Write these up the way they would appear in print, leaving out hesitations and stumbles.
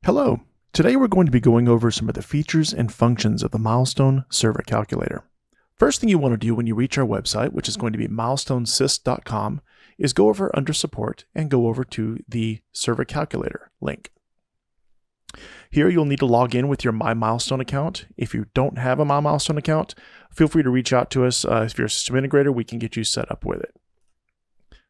Hello. Today we're going to be going over some of the features and functions of the Milestone Server Calculator. First thing you want to do when you reach our website, which is going to be milestonesys.com, is go over under support and go over to the Server Calculator link. Here you'll need to log in with your My Milestone account. If you don't have a My Milestone account, feel free to reach out to us. If you're a system integrator, we can get you set up with it.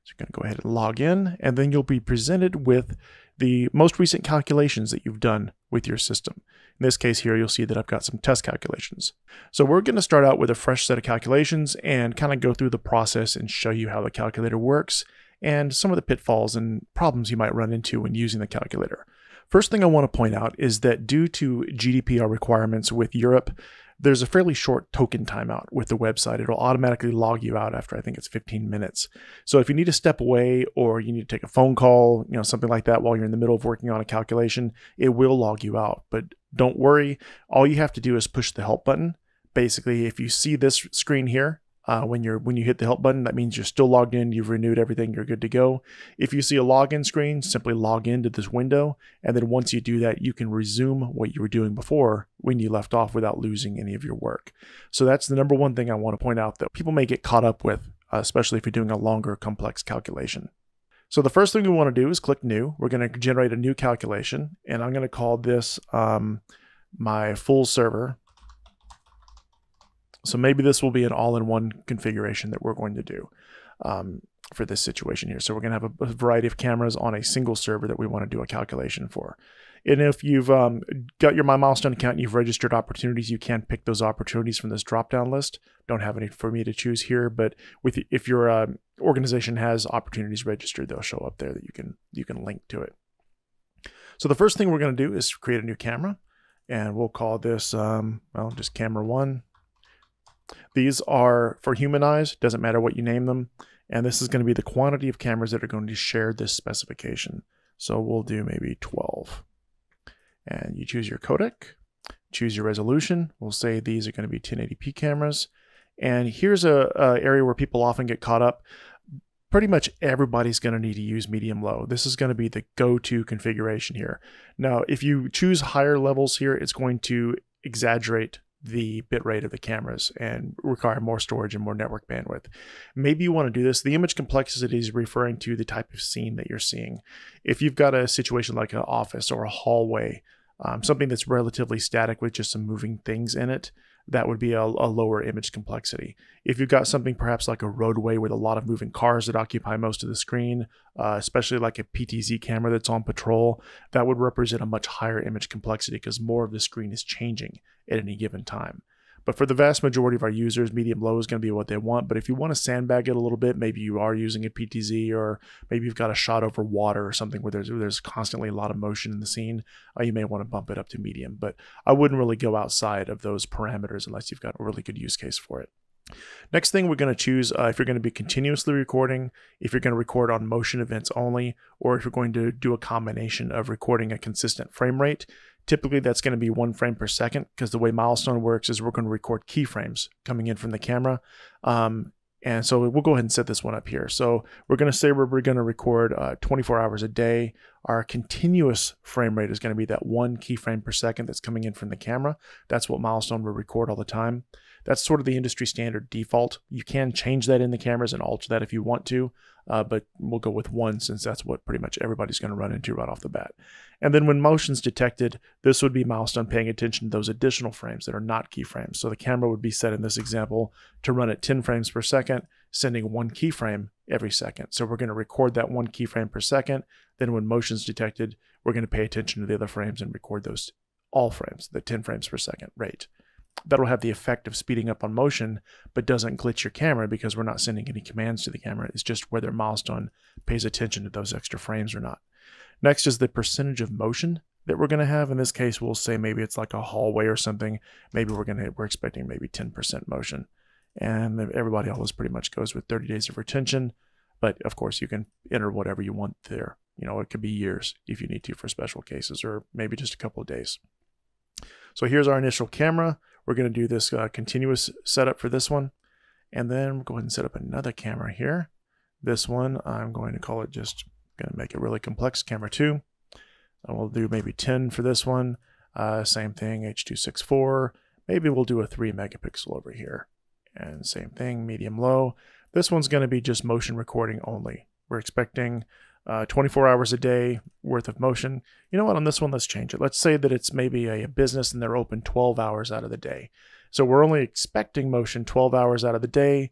So you're going to go ahead and log in, and then you'll be presented with the most recent calculations that you've done with your system. In this case here, you'll see that I've got some test calculations. So we're going to start out with a fresh set of calculations and kind of go through the process and show you how the calculator works and some of the pitfalls and problems you might run into when using the calculator. First thing I want to point out is that due to GDPR requirements with Europe, there's a fairly short token timeout with the website. It'll automatically log you out after I think it's 15 minutes. So if you need to step away or you need to take a phone call, something like that while you're in the middle of working on a calculation, it will log you out. But don't worry, all you have to do is push the help button. Basically, if you see this screen here, when you hit the help button, that means you're still logged in, you've renewed everything, you're good to go. If you see a login screen, simply log into this window, and then once you do that, you can resume what you were doing before when you left off without losing any of your work. So that's the number one thing I want to point out that people may get caught up with, especially if you're doing a longer, complex calculation. So the first thing we want to do is click New. We're going to generate a new calculation, and I'm going to call this my full server. So maybe this will be an all-in-one configuration that we're going to do for this situation here. So we're going to have a variety of cameras on a single server that we want to do a calculation for. And if you've got your My Milestone account and you've registered opportunities, you can pick those opportunities from this drop-down list. Don't have any for me to choose here, but if your organization has opportunities registered, they'll show up there that you can link to it. So the first thing we're going to do is create a new camera, and we'll call this just camera 1. These are for human eyes, doesn't matter what you name them. And this is going to be the quantity of cameras that are going to share this specification. So we'll do maybe 12. And you choose your codec, choose your resolution. We'll say these are going to be 1080p cameras. And here's a area where people often get caught up. Pretty much everybody's going to need to use medium low. This is going to be the go-to configuration here. Now, if you choose higher levels here, it's going to exaggerate the bitrate of the cameras and require more storage and more network bandwidth. Maybe you want to do this. The image complexity is referring to the type of scene that you're seeing. If you've got a situation like an office or a hallway, something that's relatively static with just some moving things in it, that would be a lower image complexity. If you've got something perhaps like a roadway with a lot of moving cars that occupy most of the screen, especially like a PTZ camera that's on patrol, that would represent a much higher image complexity because more of the screen is changing at any given time. But for the vast majority of our users, medium low is going to be what they want. But if you want to sandbag it a little bit, maybe you are using a PTZ, or maybe you've got a shot over water or something where there's constantly a lot of motion in the scene, you may want to bump it up to medium. But I wouldn't really go outside of those parameters unless you've got a really good use case for it. Next thing we're going to choose if you're going to be continuously recording, if you're going to record on motion events only, or if you're going to do a combination of recording a consistent frame rate. Typically that's going to be 1 frame per second because the way Milestone works is we're going to record keyframes coming in from the camera. And so we'll go ahead and set this one up here. So we're going to say we're going to record 24 hours a day. Our continuous frame rate is going to be that 1 keyframe per second that's coming in from the camera. That's what Milestone will record all the time. That's sort of the industry standard default. You can change that in the cameras and alter that if you want to, but we'll go with 1 since that's what pretty much everybody's going to run into right off the bat. And then when motion's detected, this would be Milestone paying attention to those additional frames that are not keyframes. So the camera would be set in this example to run at 10 frames per second, sending 1 keyframe every second. So we're going to record that 1 keyframe per second. Then when motion's detected, we're going to pay attention to the other frames and record those all frames, the 10 frames per second rate. That'll have the effect of speeding up on motion, but doesn't glitch your camera because we're not sending any commands to the camera. It's just whether Milestone pays attention to those extra frames or not. Next is the percentage of motion that we're going to have. In this case, we'll say maybe it's like a hallway or something. Maybe we're expecting maybe 10% motion. And everybody always pretty much goes with 30 days of retention. But of course, you can enter whatever you want there. It could be years if you need to for special cases, or maybe just a couple of days. So here's our initial camera. We're going to do this continuous setup for this one. And then we'll go ahead and set up another camera here. This one, I'm going to call it going to make it really complex, camera 2. And we'll do maybe 10 for this one. Same thing, H.264. Maybe we'll do a 3 megapixel over here. And same thing, medium low. This one's going to be just motion recording only. We're expecting 24 hours a day worth of motion. You know what, on this one, let's change it. Let's say that it's maybe a business and they're open 12 hours out of the day. So we're only expecting motion 12 hours out of the day.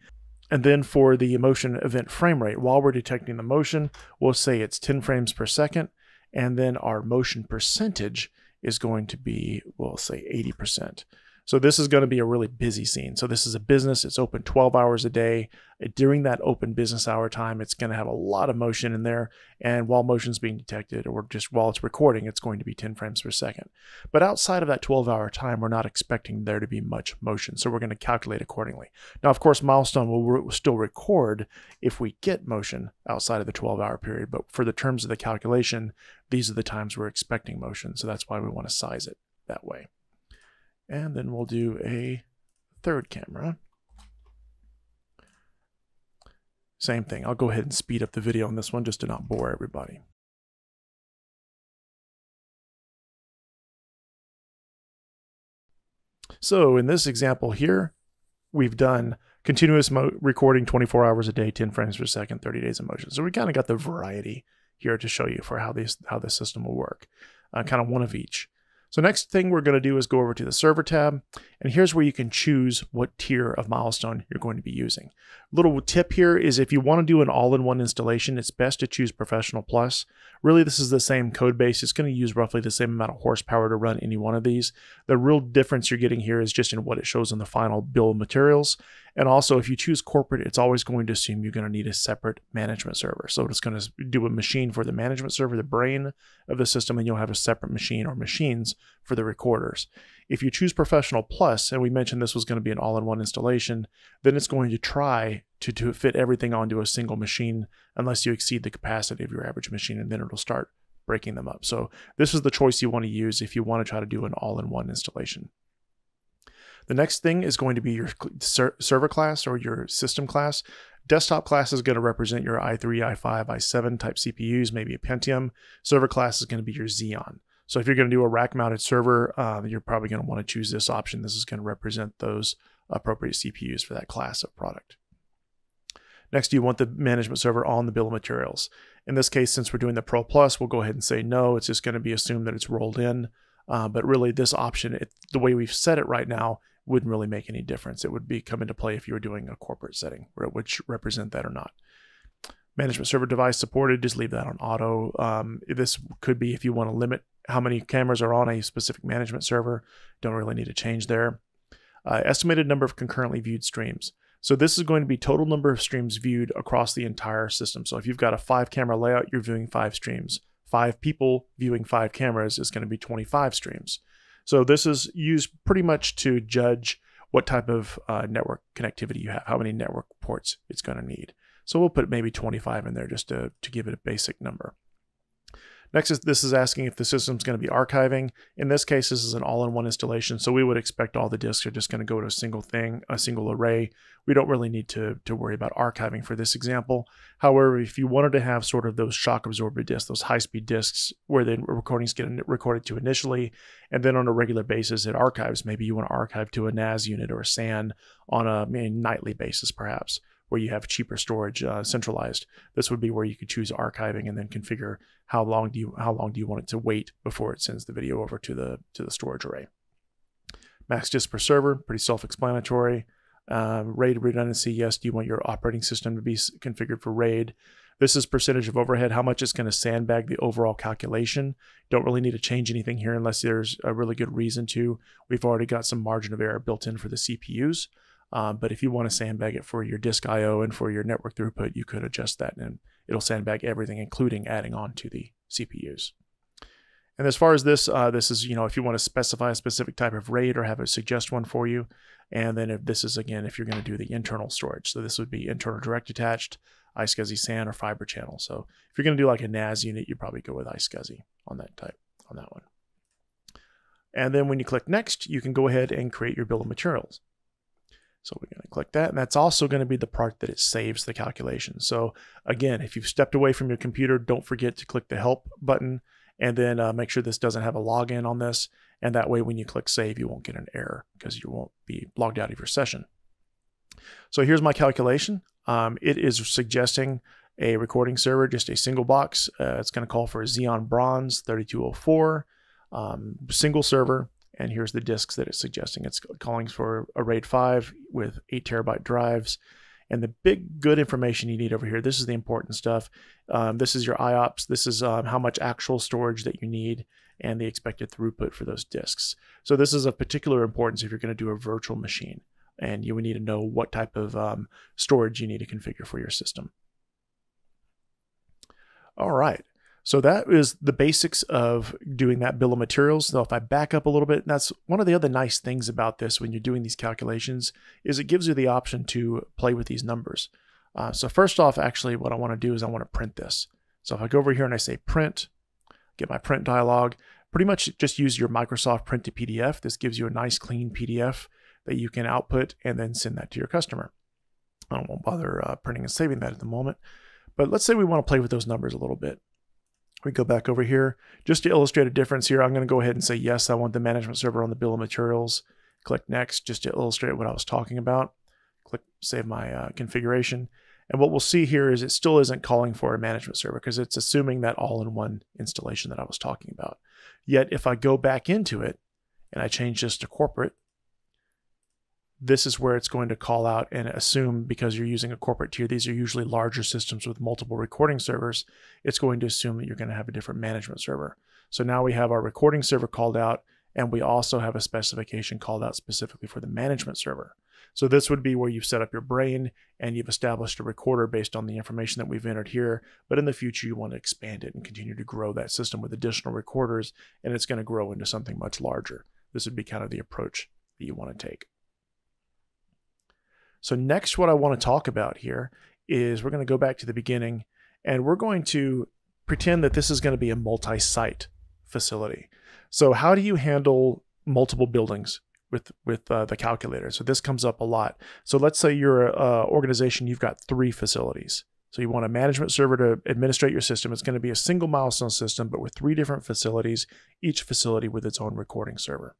And then for the motion event frame rate, while we're detecting the motion, we'll say it's 10 frames per second. And then our motion percentage is going to be, we'll say 80%. So this is going to be a really busy scene. So this is a business, it's open 12 hours a day. During that open business hour time, it's going to have a lot of motion in there. And while motion's being detected, or just while it's recording, it's going to be 10 frames per second. But outside of that 12-hour time, we're not expecting there to be much motion. So we're going to calculate accordingly. Now, of course, Milestone will still record if we get motion outside of the 12-hour period. But for the terms of the calculation, these are the times we're expecting motion. So that's why we want to size it that way. And then we'll do a third camera. Same thing. I'll go ahead and speed up the video on this one just to not bore everybody. So in this example here, we've done continuous recording 24 hours a day, 10 frames per second, 30 days of motion. So we kind of got the variety here to show you for how this system will work. Kind of one of each. So next thing we're going to do is go over to the server tab, and here's where you can choose what tier of Milestone you're going to be using. Little tip here is if you want to do an all-in-one installation, it's best to choose Professional Plus. Really, this is the same code base. It's going to use roughly the same amount of horsepower to run any one of these. The real difference you're getting here is just in what it shows in the final bill of materials. And also, if you choose corporate, it's always going to assume you're going to need a separate management server. So it's going to do a machine for the management server, the brain of the system, and you'll have a separate machine or machines for the recorders. If you choose Professional Plus, and we mentioned this was going to be an all-in-one installation, then it's going to try to fit everything onto a single machine unless you exceed the capacity of your average machine, and then it'll start breaking them up. So this is the choice you want to use if you want to try to do an all-in-one installation. The next thing is going to be your server class or your system class. Desktop class is going to represent your i3, i5, i7 type CPUs, maybe a Pentium. Server class is going to be your Xeon. So if you're going to do a rack-mounted server, you're probably going to want to choose this option. This is going to represent those appropriate CPUs for that class of product. Next, you want the management server on the bill of materials. In this case, since we're doing the Pro Plus, we'll go ahead and say no. It's just going to be assumed that it's rolled in. But really, this option, the way we've set it right now, wouldn't really make any difference. It would come into play if you were doing a corporate setting, which represent that or not. Management server device supported, just leave that on auto. This could be if you want to limit how many cameras are on a specific management server. Don't really need to change there. Estimated number of concurrently viewed streams. So this is going to be total number of streams viewed across the entire system. So if you've got a 5-camera layout, you're viewing 5 streams. 5 people viewing 5 cameras is going to be 25 streams. So this is used pretty much to judge what type of network connectivity you have, how many network ports it's going to need. So we'll put maybe 25 in there just to give it a basic number. Next, this is asking if the system's going to be archiving. In this case, this is an all-in-one installation, so we would expect all the disks are just going to go to a single thing, a single array. We don't really need to worry about archiving for this example. However, if you wanted to have sort of those shock absorber disks, those high-speed disks where the recordings get recorded to initially, and then on a regular basis it archives. Maybe you want to archive to a NAS unit or a SAN on a nightly basis perhaps, where you have cheaper storage centralized. This would be where you could choose archiving and then configure how long do you want it to wait before it sends the video over to the storage array. Max disk per server, pretty self-explanatory. RAID redundancy, yes, do you want your operating system to be configured for RAID? This is percentage of overhead, how much it's going to sandbag the overall calculation. Don't really need to change anything here unless there's a really good reason to. We've already got some margin of error built in for the CPUs. But if you want to sandbag it for your disk I/O and for your network throughput, you could adjust that and it'll sandbag everything, including adding on to the CPUs. And as far as this, this is, if you want to specify a specific type of RAID or have it suggest one for you. And then if this is, again, if you're going to do the internal storage. So this would be internal direct attached, iSCSI SAN, or fiber channel. So if you're going to do like a NAS unit, you probably go with iSCSI on that one. And then when you click next, you can go ahead and create your bill of materials. So we're going to click that, and that's also going to be the part that it saves the calculation. So again, if you've stepped away from your computer, don't forget to click the help button and then make sure this doesn't have a login on this. And that way, when you click save, you won't get an error because you won't be logged out of your session. So here's my calculation. It is suggesting a recording server, just a single box. It's going to call for a Xeon Bronze 3204, single server. And here's the disks that it's suggesting. It's calling for a RAID 5 with 8 terabyte drives. And the big good information you need over here, this is the important stuff. This is your IOPS. This is how much actual storage that you need and the expected throughput for those disks. So this is of particular importance if you're going to do a virtual machine, and you would need to know what type of storage you need to configure for your system. All right. So that is the basics of doing that bill of materials. Now, if I back up a little bit, that's one of the other nice things about this when you're doing these calculations is it gives you the option to play with these numbers. So first off, actually, what I want to do is I want to print this. So if I go over here and I say print, get my print dialog, pretty much just use your Microsoft Print to PDF. This gives you a nice clean PDF that you can output and then send that to your customer. I won't bother printing and saving that at the moment. But let's say we want to play with those numbers a little bit. We go back over here. Just to illustrate a difference here, I'm going to go ahead and say, yes, I want the management server on the bill of materials. Click next, just to illustrate what I was talking about. Click save my configuration. And what we'll see here is it still isn't calling for a management server because it's assuming that all-in-one installation that I was talking about. Yet if I go back into it and I change this to corporate, this is where it's going to call out and assume, because you're using a corporate tier, these are usually larger systems with multiple recording servers, it's going to assume that you're going to have a different management server. So now we have our recording server called out, and we also have a specification called out specifically for the management server. So this would be where you've set up your brain and you've established a recorder based on the information that we've entered here. But in the future, you want to expand it and continue to grow that system with additional recorders, and it's going to grow into something much larger. This would be kind of the approach that you want to take. So next, what I want to talk about here is we're going to go back to the beginning, and we're going to pretend that this is going to be a multi-site facility. So how do you handle multiple buildings with the calculator? So this comes up a lot. So let's say you're an organization, you've got 3 facilities. So you want a management server to administrate your system. It's going to be a single Milestone system, but with 3 different facilities, each facility with its own recording server.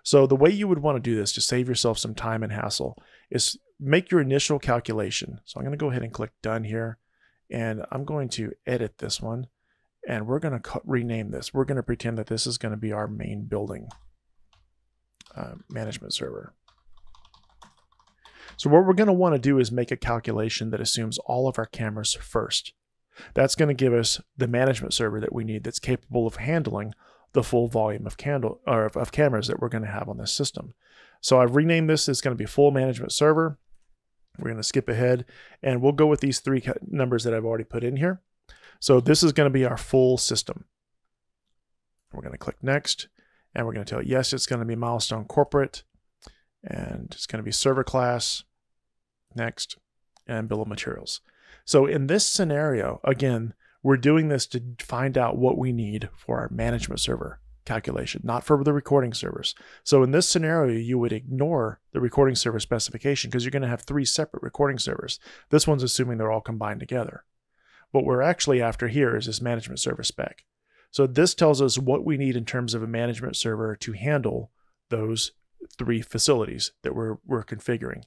So the way you would want to do this to save yourself some time and hassle is make your initial calculation. So I'm going to go ahead and click done here, and I'm going to edit this one, and we're going to rename this. We're going to pretend that this is going to be our main building management server. So what we're going to want to do is make a calculation that assumes all of our cameras first. That's going to give us the management server that we need that's capable of handling the full volume of cameras that we're going to have on this system. So I've renamed this. It's going to be full management server. We're going to skip ahead, and we'll go with these 3 numbers that I've already put in here. So this is going to be our full system. We're going to click next, and we're going to tell it, yes, it's going to be Milestone Corporate, and it's going to be server class, next, and bill of materials. So in this scenario, again, we're doing this to find out what we need for our management server calculation, not for the recording servers. So in this scenario, you would ignore the recording server specification because you're going to have 3 separate recording servers. This one's assuming they're all combined together. What we're actually after here is this management server spec. So this tells us what we need in terms of a management server to handle those 3 facilities that we're configuring.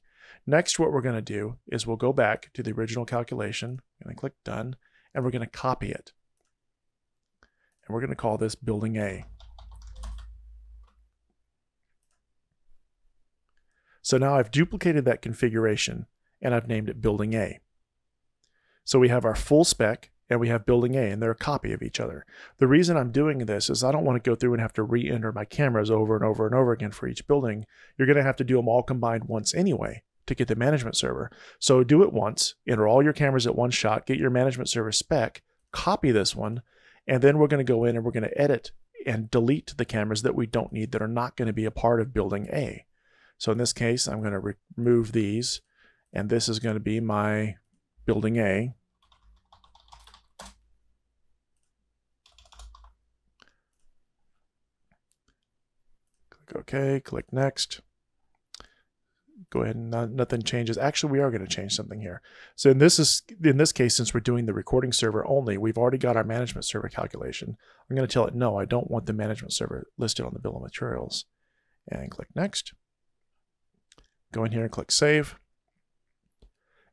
Next, what we're going to do is we'll go back to the original calculation and click done, and we're going to copy it. And we're going to call this building A. So now I've duplicated that configuration and I've named it building A. So we have our full spec and we have building A, and they're a copy of each other. The reason I'm doing this is I don't want to go through and have to re-enter my cameras over and over and over again for each building. You're going to have to do them all combined once anyway to get the management server. So do it once, enter all your cameras at one shot, get your management server spec, copy this one, and then we're going to go in and we're going to edit and delete the cameras that we don't need that are not going to be a part of building A. So in this case, I'm going to remove these, and this is going to be my building A. Click OK, click next. go ahead and nothing changes. Actually, we are going to change something here. So in this case, since we're doing the recording server only, we've already got our management server calculation. I'm going to tell it, no, I don't want the management server listed on the bill of materials. And click next. Go in here and click save.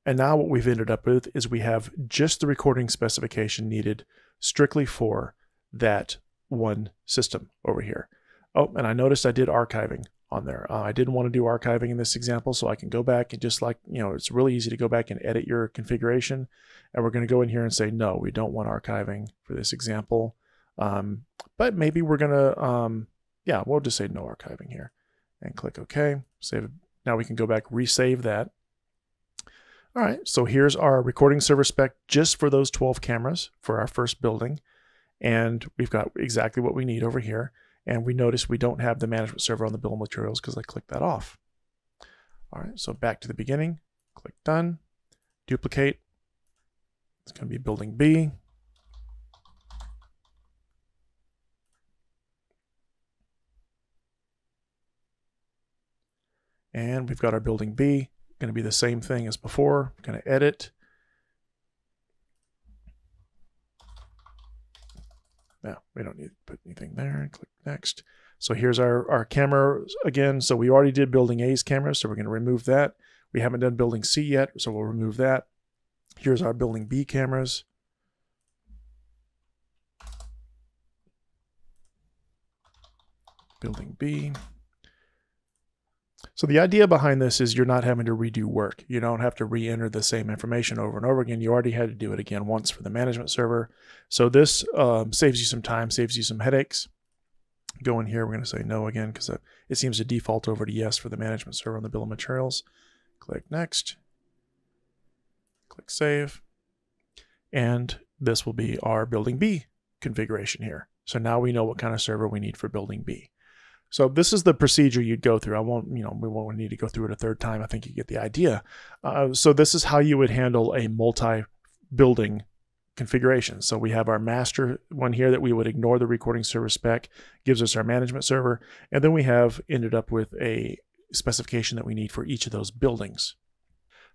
And now what we've ended up with is we have just the recording specification needed strictly for that one system over here. Oh, and I noticed I did archiving on there. I didn't want to do archiving in this example, so I can go back and just like, it's really easy to go back and edit your configuration. And we're going to go in here and say, no, we don't want archiving for this example. But maybe we're going to, yeah, we'll just say no archiving here and click OK. Save it. Now we can go back, resave that. All right, so here's our recording server spec just for those 12 cameras for our first building. And we've got exactly what we need over here. And we notice we don't have the management server on the bill of materials because I clicked that off. All right, so back to the beginning, click done, duplicate. It's going to be building B. And we've got our building B, going to be the same thing as before. Going to edit. No, we don't need to put anything there. Click next. So here's our camera again. So we already did building A's camera, so we're going to remove that. We haven't done building C yet, so we'll remove that. Here's our building B cameras. Building B. So the idea behind this is you're not having to redo work. You don't have to re-enter the same information over and over again. You already had to do it again once for the management server. So this saves you some time, saves you some headaches. Go in here, we're going to say no again because it seems to default over to yes for the management server on the bill of materials. Click next. Click save. And this will be our building B configuration here. So now we know what kind of server we need for building B. So this is the procedure you'd go through. We won't need to go through it a third time. I think you get the idea. So this is how you would handle a multi-building configuration. So we have our master one here that we would ignore the recording server spec, gives us our management server, and then we have ended up with a specification that we need for each of those buildings.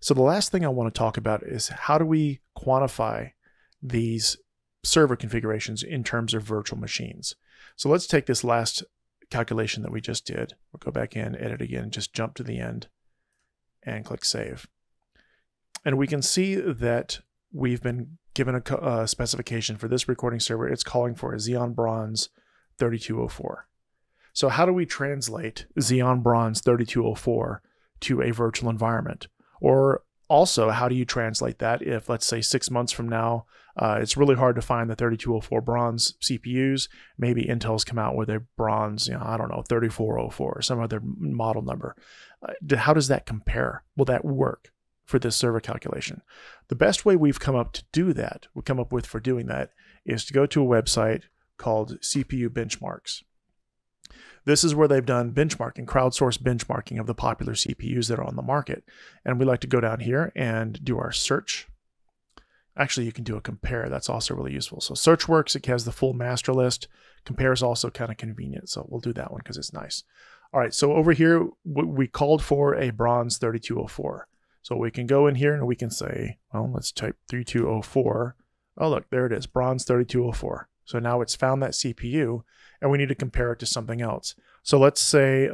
So the last thing I want to talk about is how do we quantify these server configurations in terms of virtual machines. So let's take this last calculation that we just did. We'll go back in, edit again, just jump to the end and click save. And we can see that we've been given a specification for this recording server. It's calling for a Xeon Bronze 3204. So how do we translate Xeon Bronze 3204 to a virtual environment? Or also, how do you translate that if, let's say, 6 months from now, it's really hard to find the 3204 Bronze CPUs. Maybe Intel's come out with a Bronze, I don't know, 3404 or some other model number. How does that compare? Will that work for this server calculation? The best way we've come up with for doing that is to go to a website called CPU Benchmarks. This is where they've done benchmarking, crowdsourced benchmarking of the popular CPUs that are on the market. And we like to go down here and do our search. Actually, you can do a compare. That's also really useful. So search works. It has the full master list. Compare is also kind of convenient. So we'll do that one because it's nice. All right. So over here, we called for a Bronze 3204. So we can go in here and we can say, well, let's type 3204. Oh, look, there it is, Bronze 3204. So now it's found that CPU and we need to compare it to something else. So let's say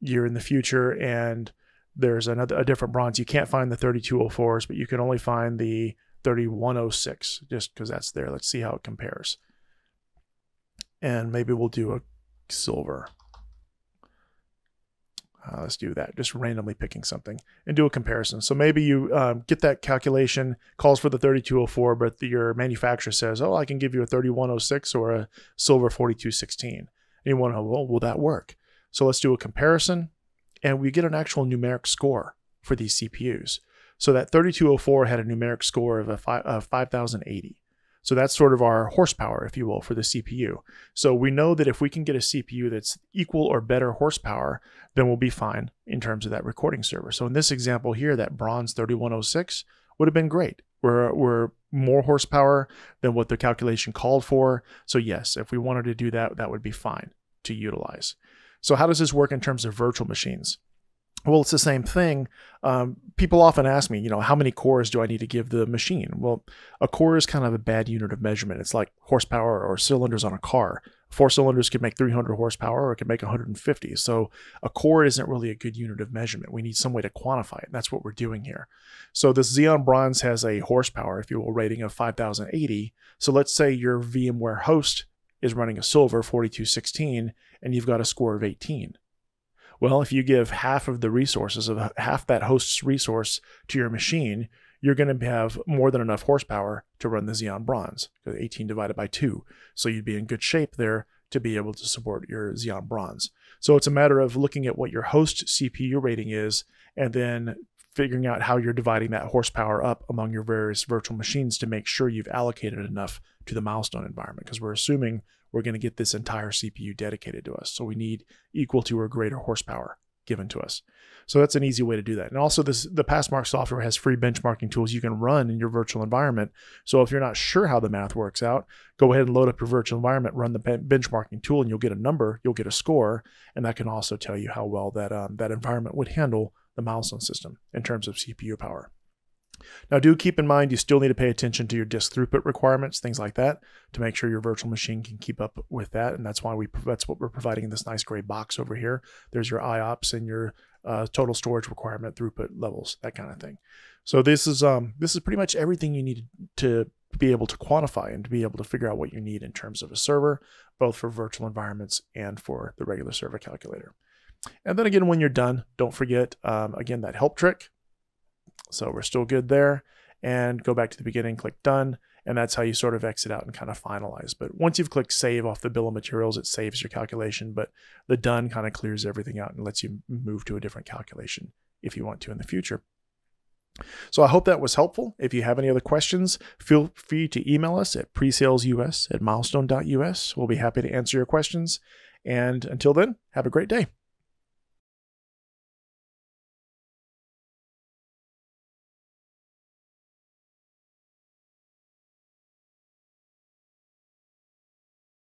you're in the future and there's a different Bronze. You can't find the 3204s, but you can only find the 3106 just because that's there. Let's see how it compares. And maybe we'll do a silver. Let's do that, just randomly picking something and do a comparison. So maybe you get that calculation, calls for the 3204, but your manufacturer says, oh, I can give you a 3106 or a silver 4216. And you want to know, well, will that work? So let's do a comparison and we get an actual numeric score for these CPUs. So that 3204 had a numeric score of 5080. So that's sort of our horsepower, if you will, for the CPU. So we know that if we can get a CPU that's equal or better horsepower, then we'll be fine in terms of that recording server. So in this example here, that Bronze 3106 would have been great. We're more horsepower than what the calculation called for. So yes, if we wanted to do that, that would be fine to utilize. So how does this work in terms of virtual machines? Well, it's the same thing. People often ask me, how many cores do I need to give the machine? Well, a core is kind of a bad unit of measurement. It's like horsepower or cylinders on a car. 4 cylinders can make 300 horsepower or it can make 150. So a core isn't really a good unit of measurement. We need some way to quantify it. And that's what we're doing here. So this Xeon Bronze has a horsepower, if you will, rating of 5080. So let's say your VMware host is running a Silver 4216 and you've got a score of 18. Well, if you give half of the resources of half that host's resource to your machine, you're going to have more than enough horsepower to run the Xeon Bronze, 18 divided by 2. So you'd be in good shape there to be able to support your Xeon Bronze. So it's a matter of looking at what your host CPU rating is and then figuring out how you're dividing that horsepower up among your various virtual machines to make sure you've allocated enough to the Milestone environment, because we're assuming we're going to get this entire CPU dedicated to us. So we need equal to or greater horsepower given to us. So that's an easy way to do that. And also the Passmark software has free benchmarking tools you can run in your virtual environment. So if you're not sure how the math works out, go ahead and load up your virtual environment, run the benchmarking tool, and you'll get a number, you'll get a score, and that can also tell you how well that environment would handle the Milestone system in terms of CPU power. Now, do keep in mind you still need to pay attention to your disk throughput requirements, things like that, to make sure your virtual machine can keep up with that. And that's why that's what we're providing in this nice gray box over here. There's your IOPS and your total storage requirement, throughput levels, that kind of thing. So this is pretty much everything you need to be able to quantify and to be able to figure out what you need in terms of a server, both for virtual environments and for the regular server calculator. And then again, when you're done, don't forget, again, that help trick. So we're still good there, and go back to the beginning, click done, and that's how you sort of exit out and kind of finalize. But once you've clicked save off the bill of materials, it saves your calculation, but the done kind of clears everything out and lets you move to a different calculation if you want to in the future. So I hope that was helpful. If you have any other questions, feel free to email us at presalesus@milestone.us. We'll be happy to answer your questions. And until then, have a great day.